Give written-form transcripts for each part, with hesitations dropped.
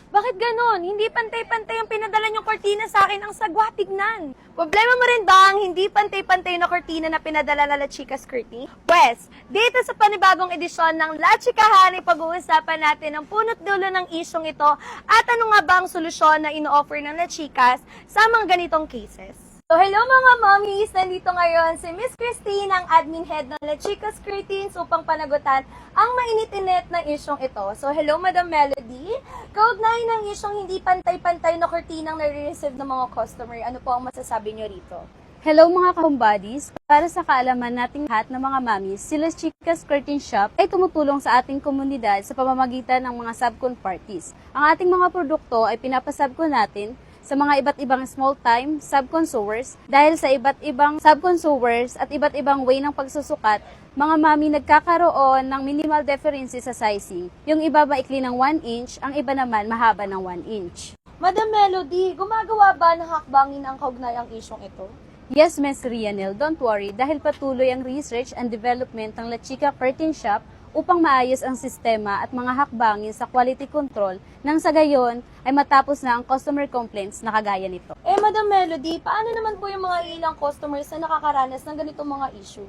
Bakit ganon? Hindi pantay-pantay ang pinadala niyong kortina sa akin, ang sagwa tignan. Problema mo rin ba ang hindi pantay-pantay na kortina na pinadala na La Chica Skirting? Pwes, dito sa panibagong edisyon ng La Chikahan, pag-uusapan natin ang punot dulo ng isyong ito at ano nga ba ang solusyon na ino-offer ng La Chicas sa mga ganitong cases. So, hello mga mommies! Nandito ngayon si Miss Christine, ang admin head ng La Chica Skirtings upang panagutan ang mainit-init na isyong ito. So, hello Madam Melody! Kaugnay ng isyong hindi pantay-pantay na kortinang nare-receive ng mga customer, ano po ang masasabi nyo rito? Hello mga ka-homebodies! Para sa kaalaman nating lahat ng mga mamis, si La Chica Skirting Shop ay tumutulong sa ating komunidad sa pamamagitan ng mga subcon parties. Ang ating mga produkto ay pinapasubcon natin sa mga iba't ibang small-time subconsumers. Dahil sa iba't ibang subconsumers at iba't ibang way ng pagsusukat, mga mami nagkakaroon ng minimal differences sa sizing. Yung iba maikli ng 1 inch, ang iba naman mahaba ng 1 inch. Madam Melody, gumagawa ba ng hakbangin ang kaugnay ang isyong ito? Yes, Ms. Rianel, don't worry dahil patuloy ang research and development ng La Chica Curtain Shop upang maayos ang sistema at mga hakbangin sa quality control nang sa gayon ay matapos na ang customer complaints na kagaya nito. Madam Melody, paano naman po yung mga ilang customers na nakakaranas ng ganitong mga issue?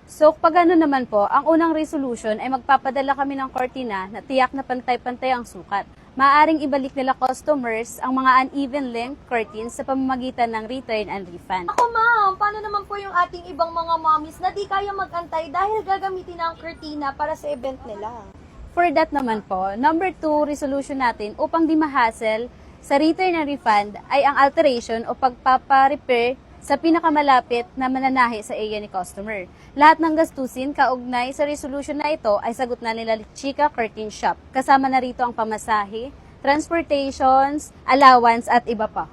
So, pag ano naman po, ang unang resolution ay magpapadala kami ng kortina na tiyak na pantay-pantay ang sukat. Maaring ibalik nila customers ang mga uneven length curtains sa pamamagitan ng return and refund. Ako ma'am, paano naman po yung ating ibang mga mommies na di kaya magantay dahil gagamitin ang kurtina para sa event nila? For that naman po, number 2 resolution natin upang di ma-hassle sa return and refund ay ang alteration o pagpapa-repair sa pinakamalapit na mananahi sa area ni customer. Lahat ng gastusin kaugnay sa resolution na ito ay sagot na nila La Chica Curtain Shop. Kasama na rito ang pamasahe, transportations, allowance at iba pa.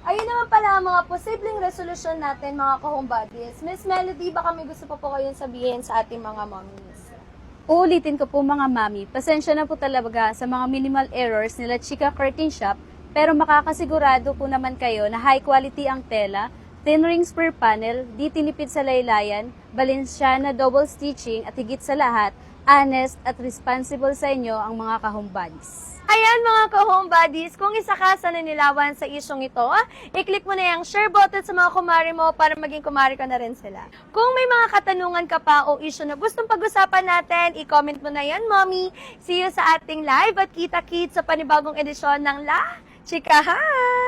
Ayun naman pala ang mga posibleng resolusyon natin mga ka-homebodies. Miss Melody, baka may gusto pa po kayong sabihin sa ating mga mommies? Uulitin ko po mga mami, pasensya na po talaga sa mga minimal errors nila Chica Curtain Shop, pero makakasigurado po naman kayo na high quality ang tela, thin rings per panel, di tinipid sa laylayan, Balenciana double stitching at higit sa lahat, honest at responsible sa inyo ang mga ka-homebodies. Ayan mga ka-homebodies, kung isa ka sa nanilawan sa isyong ito, i-click mo na yung share button sa mga kumari mo para maging kumari ka na rin sila. Kung may mga katanungan ka pa o issue na gustong pag-usapan natin, i-comment mo na yan, mommy. See you sa ating live at kita-kits sa panibagong edisyon ng La Chikahan!